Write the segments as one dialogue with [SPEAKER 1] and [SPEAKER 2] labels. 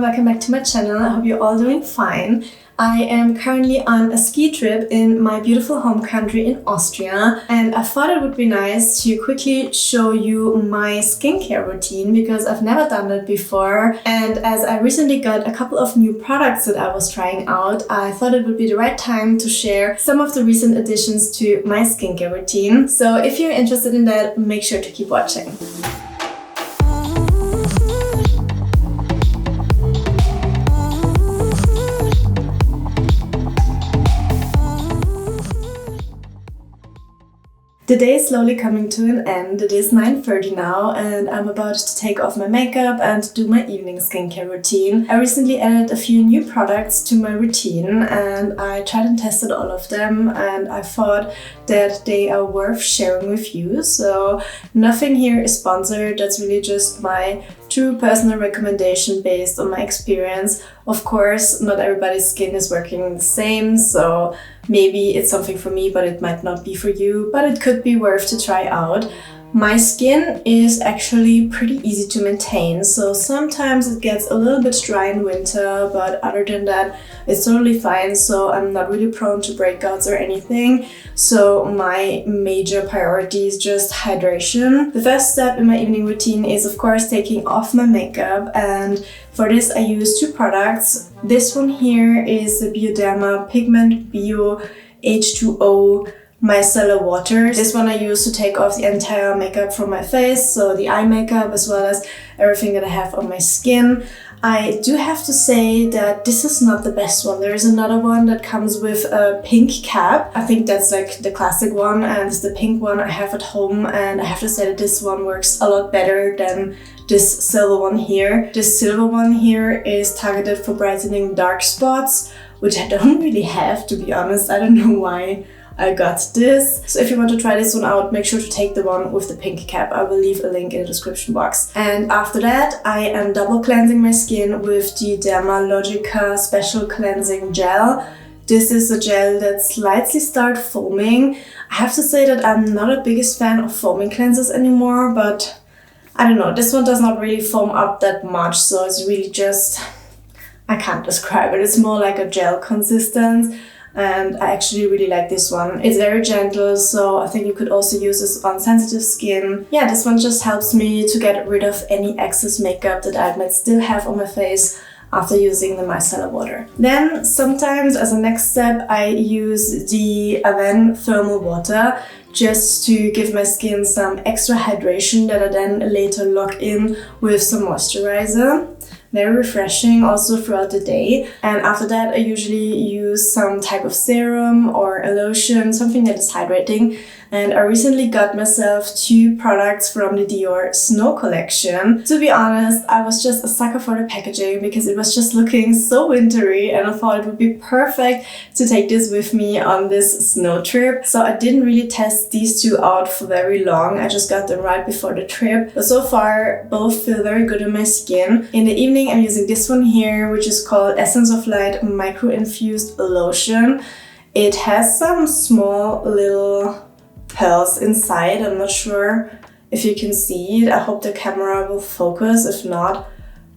[SPEAKER 1] welcome back to my channel. I hope you're all doing fine. I am currently on a ski trip in my beautiful home country in Austria, and I thought it would be nice to quickly show you my skincare routine because I've never done that before, and as I recently got a couple of new products that I was trying out, I thought it would be the right time to share some of the recent additions to my skincare routine. So if you're interested in that, make sure to keep watching. The day is slowly coming to an end. It is 9:30 now and I'm about to take off my makeup and do my evening skincare routine. I recently added a few new products to my routine and I tried and tested all of them, and I thought that they are worth sharing with you. So nothing here is sponsored, that's really just my true personal recommendation based on my experience. Of course, not everybody's skin is working the same, so maybe it's something for me, but it might not be for you, but it could be worth to try out. My skin is actually pretty easy to maintain, so sometimes it gets a little bit dry in winter, but other than that, it's totally fine, so I'm not really prone to breakouts or anything. So my major priority is just hydration. The first step in my evening routine is of course taking off my makeup, and for this I use two products. This one here is the Bioderma Pigment Bio H2O micellar water. This one I use to take off the entire makeup from my face, so the eye makeup as well as everything that I have on my skin. I do have to say that this is not the best one. There is another one that comes with a pink cap. I think that's like the classic one, and it's the pink one I have at home, and I have to say that this one works a lot better than this silver one here. This silver one here is targeted for brightening dark spots, which I don't really have, to be honest. I don't know why I got this. So if you want to try this one out, make sure to take the one with the pink cap. I will leave a link in the description box. And after that, I am double cleansing my skin with the Dermalogica Special Cleansing Gel. This is a gel that slightly starts foaming. I have to say that I'm not a biggest fan of foaming cleansers anymore, but I don't know, this one does not really foam up that much, so it's really just, I can't describe it. It's more like a gel consistence. And I actually really like this one. It's very gentle, so I think you could also use this on sensitive skin. Yeah, this one just helps me to get rid of any excess makeup that I might still have on my face after using the micellar water. Then sometimes as a next step I use the Avene thermal water just to give my skin some extra hydration that I then later lock in with some moisturizer. Very refreshing also throughout the day. And after that I usually use some type of serum or a lotion, something that is hydrating. And I recently got myself two products from the Dior Snow collection. To be honest, I was just a sucker for the packaging because it was just looking so wintry, and I thought it would be perfect to take this with me on this snow trip. So I didn't really test these two out for very long. I just got them right before the trip. But so far, both feel very good on my skin. In the evening, I'm using this one here, which is called Essence of Light Micro Infused Lotion. It has some small little pearls inside. I'm not sure if you can see it. I hope the camera will focus. If not,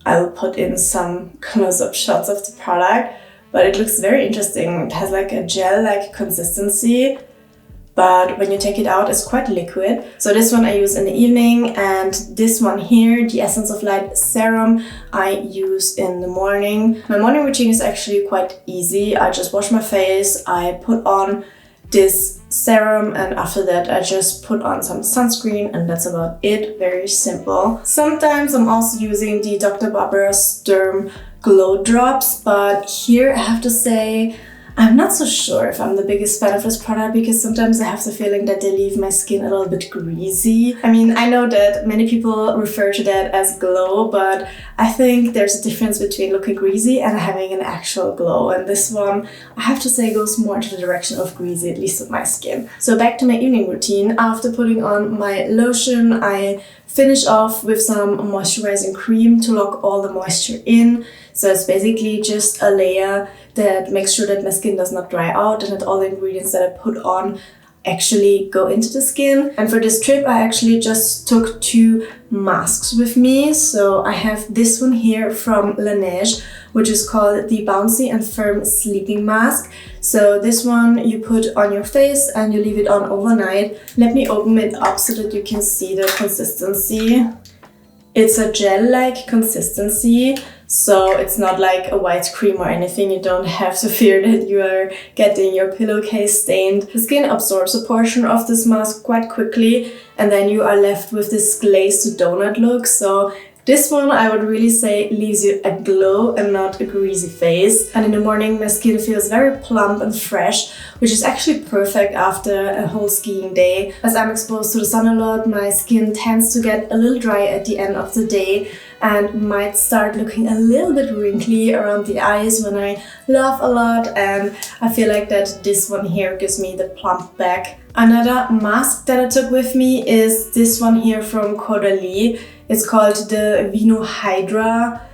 [SPEAKER 1] I will put in some close-up shots of the product. But it looks very interesting. It has like a gel-like consistency, but when you take it out, it's quite liquid. So this one I use in the evening, and this one here, the Essence of Light Serum, I use in the morning. My morning routine is actually quite easy. I just wash my face, I put on this serum, and after that I just put on some sunscreen, and that's about it. Very simple. Sometimes I'm also using the Dr. Barbara Sturm Glow Drops, but here I have to say I'm not so sure if I'm the biggest fan of this product because sometimes I have the feeling that they leave my skin a little bit greasy. I mean, I know that many people refer to that as glow, but I think there's a difference between looking greasy and having an actual glow. And this one, I have to say, goes more into the direction of greasy, at least with my skin. So back to my evening routine. After putting on my lotion, I finish off with some moisturizing cream to lock all the moisture in. So it's basically just a layer that makes sure that my skin does not dry out and that all the ingredients that I put on actually go into the skin. And for this trip, I actually just took 2 masks with me. So I have this one here from Laneige, which is called the Bouncy and Firm Sleeping Mask. So this one you put on your face and you leave it on overnight. Let me open it up so that you can see the consistency. It's a gel-like consistency, so it's not like a white cream or anything. You don't have to fear that you are getting your pillowcase stained. The skin absorbs a portion of this mask quite quickly, and then you are left with this glazed donut look. So this one, I would really say, leaves you a glow and not a greasy face. And in the morning, my skin feels very plump and fresh, which is actually perfect after a whole skiing day. As I'm exposed to the sun a lot, my skin tends to get a little dry at the end of the day and might start looking a little bit wrinkly around the eyes when I laugh a lot, and I feel like that this one here gives me the plump back. Another mask that I took with me is this one here from Caudalie. It's called the Vino Hydra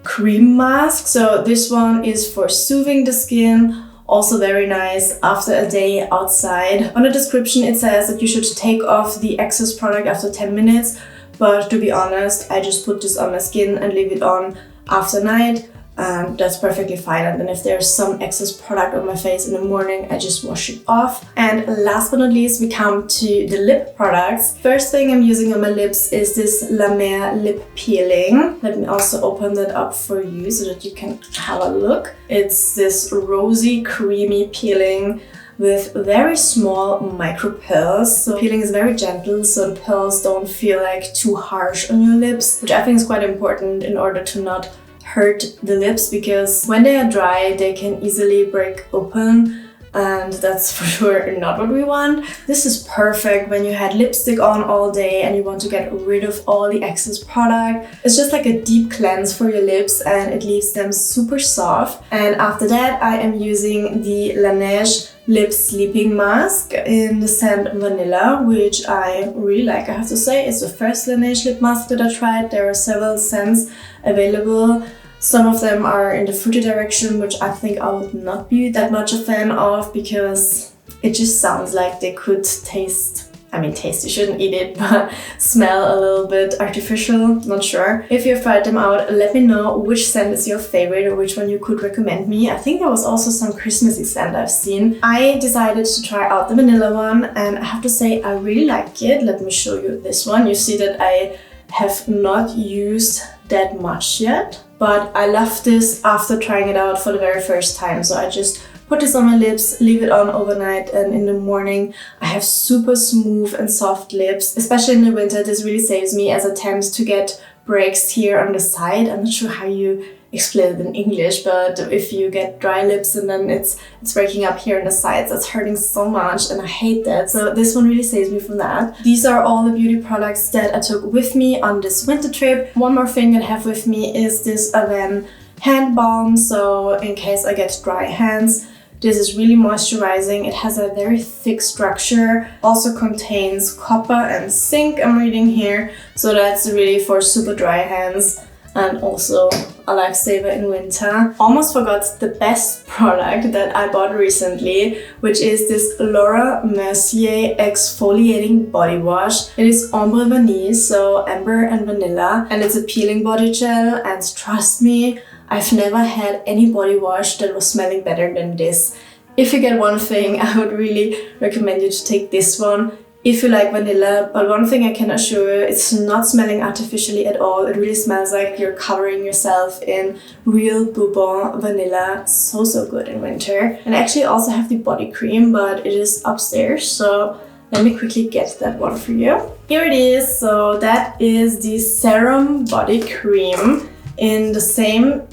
[SPEAKER 1] Cream Mask. So this one is for soothing the skin, also very nice after a day outside. On the description it says that you should take off the excess product after 10 minutes, but to be honest, I just put this on my skin and leave it on after night, and that's perfectly fine. And then if there's some excess product on my face in the morning, I just wash it off. And last but not least, we come to the lip products. First thing I'm using on my lips is this La Mer lip peeling. Let me also open that up for you so that you can have a look. It's this rosy, creamy peeling with very small micro pearls. So peeling is very gentle, so the pearls don't feel like too harsh on your lips, which I think is quite important in order to not hurt the lips, because when they are dry they can easily break open, and that's for sure not what we want. This is perfect when you had lipstick on all day and you want to get rid of all the excess product. It's just like a deep cleanse for your lips and it leaves them super soft. And after that I am using the Laneige Lip Sleeping Mask in the scent Vanilla, which I really like, I have to say. It's the first Laneige lip mask that I tried. There are several scents available. Some of them are in the fruity direction, which I think I would not be that much a fan of, because it just sounds like they could taste, you shouldn't eat it, but smell a little bit artificial, not sure. If you've tried them out, let me know which scent is your favorite or which one you could recommend me. I think there was also some Christmassy scent I've seen. I decided to try out the vanilla one, and I have to say I really like it. Let me show you this one. You see that I have not used that much yet, but I love this after trying it out for the very first time. So I just put this on my lips, leave it on overnight, and in the morning I have super smooth and soft lips. Especially in the winter, this really saves me, as I tend to get breaks here on the side. I'm not sure how you explain it in English, but if you get dry lips and then it's breaking up here on the sides, that's hurting so much and I hate that. So this one really saves me from that. These are all the beauty products that I took with me on this winter trip. One more thing that I have with me is this Avene hand balm. So in case I get dry hands, this is really moisturizing. It has a very thick structure, also contains copper and zinc, I'm reading here. So that's really for super dry hands and also a lifesaver in winter. Almost forgot the best product that I bought recently, which is this Laura Mercier exfoliating body wash. It is ombre vanille, so amber and vanilla, and it's a peeling body gel, and trust me, I've never had any body wash that was smelling better than this. If you get one thing, I would really recommend you to take this one if you like vanilla. But one thing I can assure you, it's not smelling artificially at all. It really smells like you're covering yourself in real bourbon vanilla. So good in winter. And I actually also have the body cream, but it is upstairs, so let me quickly get that one for you. Here it is. So that is the serum body cream in the same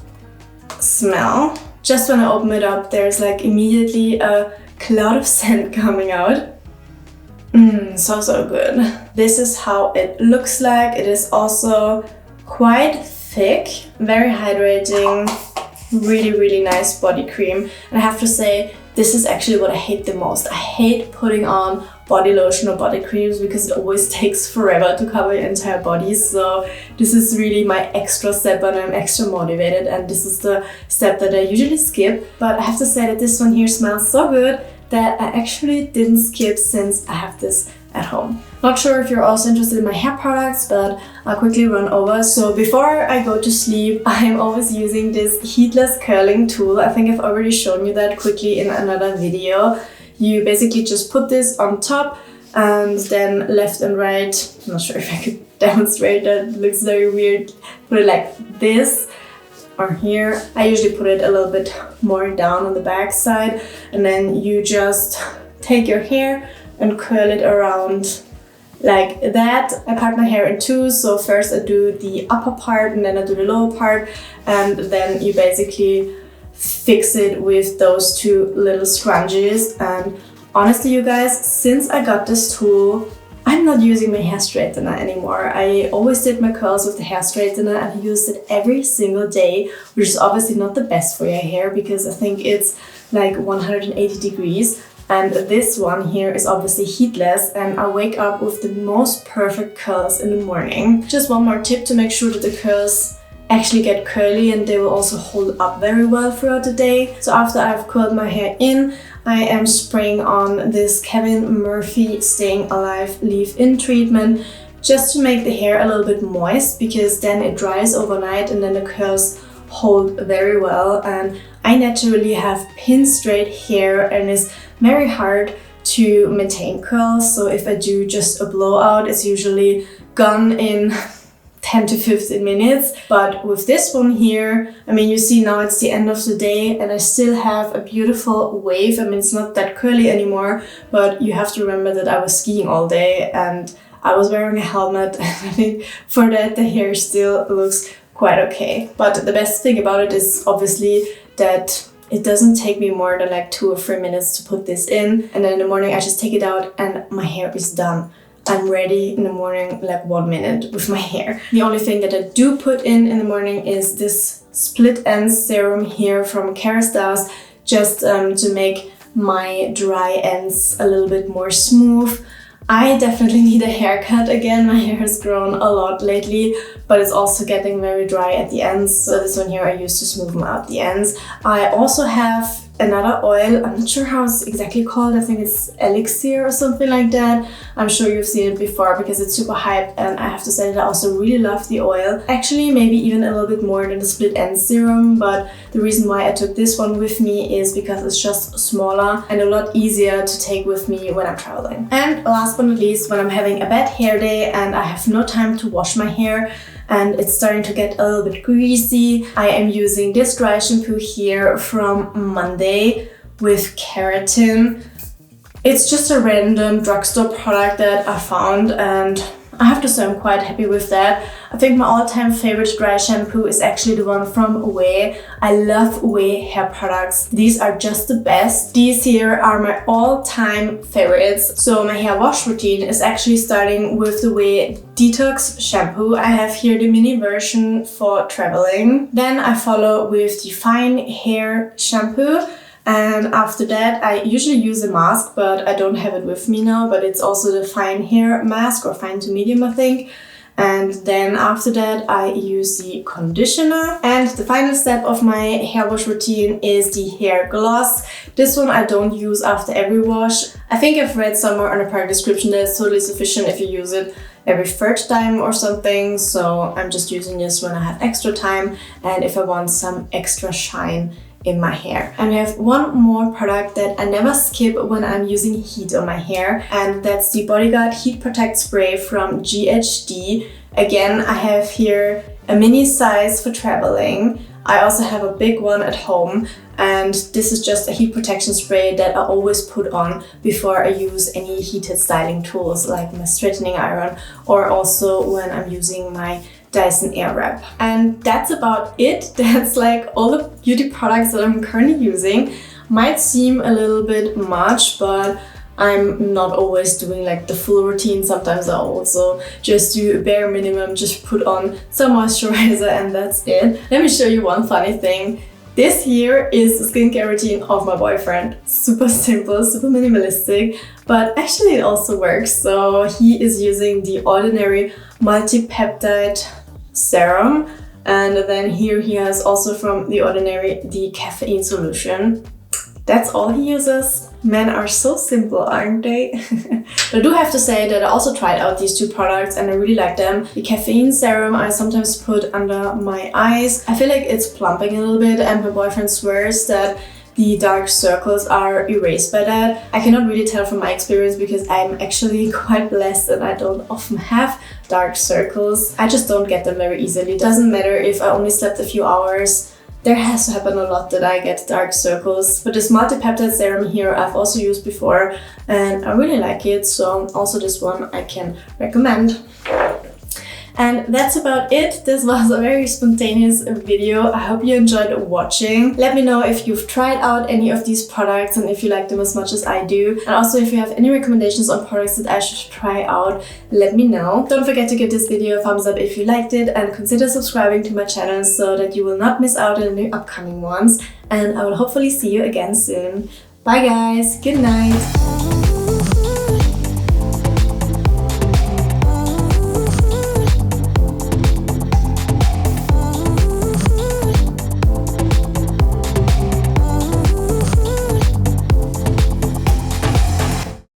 [SPEAKER 1] smell. Just when I open it up, there's like immediately a cloud of scent coming out. So good. This is how it looks like. It is also quite thick, very hydrating, really nice body cream. And I have to say, this is actually what I hate the most. I hate putting on body lotion or body creams because it always takes forever to cover your entire body. So this is really my extra step when I'm extra motivated, and this is the step that I usually skip. But I have to say that this one here smells so good. that I actually didn't skip since I have this at home. Not sure if you're also interested in my hair products, but I'll quickly run over. So before I go to sleep, I'm always using this Heatless curling tool. I think I've already shown you that quickly in another video. You basically just put this on top and then left and right. I'm not sure if I could demonstrate that, it looks very weird. Put it like this or here. I usually put it a little bit more down on the back side, and then you just take your hair and curl it around like that. I part my hair in two, so first I do the upper part and then I do the lower part, and then you basically fix it with those two little scrunchies. And honestly, you guys, since I got this tool, I'm not using my hair straightener anymore. I always did my curls with the hair straightener and I used it every single day, which is obviously not the best for your hair because I think it's like 180 degrees. And this one here is obviously heatless, and I wake up with the most perfect curls in the morning. Just one more tip to make sure that the curls actually get curly and they will also hold up very well throughout the day. So after I've curled my hair in, I am spraying on this Kevin Murphy Staying Alive Leave-In treatment just to make the hair a little bit moist, because then it dries overnight and then the curls hold very well. And I naturally have pin straight hair and it's very hard to maintain curls, so if I do just a blowout, it's usually gone in 10 to 15 minutes. But with this one here, I mean, you see now it's the end of the day and I still have a beautiful wave. I mean, it's not that curly anymore, but you have to remember that I was skiing all day and I was wearing a helmet, and I think for that the hair still looks quite okay. But the best thing about it is obviously that it doesn't take me more than like 2 or 3 minutes to put this in, and then in the morning I just take it out and my hair is done. I'm ready in the morning like 1 minute with my hair. The only thing that I do put in the morning is this split end serum here from Kerastase, just to make my dry ends a little bit more smooth. I definitely need a haircut again. My hair has grown a lot lately, but it's also getting very dry at the ends. So this one here I use to smoothen out the ends. I also have another oil. I'm not sure how it's exactly called. I think it's elixir or something like that. I'm sure you've seen it before because it's super hyped, and I have to say that I also really love the oil. Actually, maybe even a little bit more than the split end serum, but the reason why I took this one with me is because it's just smaller and a lot easier to take with me when I'm traveling. And last but not least, when I'm having a bad hair day and I have no time to wash my hair and it's starting to get a little bit greasy, I am using this dry shampoo here from Monday with keratin. It's just a random drugstore product that I found, and I have to say I'm quite happy with that. I think my all-time favorite dry shampoo is actually the one from Ouai. I love Ouai hair products. These are just the best. These here are my all-time favorites. So my hair wash routine is actually starting with the Ouai Detox shampoo. I have here the mini version for traveling. Then I follow with the Fine Hair shampoo. And after that, I usually use a mask, but I don't have it with me now, but it's also the Fine Hair mask, or fine to medium, I think. And then after that, I use the conditioner. And the final step of my hair wash routine is the hair gloss. This one I don't use after every wash. I think I've read somewhere on a product description that it's totally sufficient if you use it every third time or something. So I'm just using this when I have extra time and if I want some extra shine in my hair. And I have one more product that I never skip when I'm using heat on my hair, and that's the Bodyguard Heat Protect Spray from GHD. Again, I have here a mini size for traveling. I also have a big one at home, and this is just a heat protection spray that I always put on before I use any heated styling tools like my straightening iron, or also when I'm using my Dyson Airwrap. And that's about it. That's like all the beauty products that I'm currently using. Might seem a little bit much, but I'm not always doing like the full routine. Sometimes I also just do bare minimum, just put on some moisturizer and that's it. Let me show you one funny thing. This here is the skincare routine of my boyfriend. Super simple, super minimalistic, but actually it also works. So he is using the Ordinary Multi-Peptide Serum, and then here he has also from the Ordinary the caffeine solution. that's all he uses. Men are so simple, aren't they? But I do have to say that I also tried out these two products and I really like them. The caffeine serum I sometimes put under my eyes. I feel like it's plumping a little bit, and my boyfriend swears that the dark circles are erased by that. I cannot really tell from my experience because I'm actually quite blessed and I don't often have dark circles. I just don't get them very easily. It doesn't matter if I only slept a few hours. There has to happen a lot that I get dark circles. But this multi-peptide serum here I've also used before and I really like it, so also this one I can recommend. And that's about it. This was a very spontaneous video. I hope you enjoyed watching. Let me know if you've tried out any of these products and if you like them as much as I do. And also if you have any recommendations on products that I should try out, let me know. Don't forget to give this video a thumbs up if you liked it and consider subscribing to my channel so that you will not miss out on the upcoming ones. And I will hopefully see you again soon. Bye guys, good night!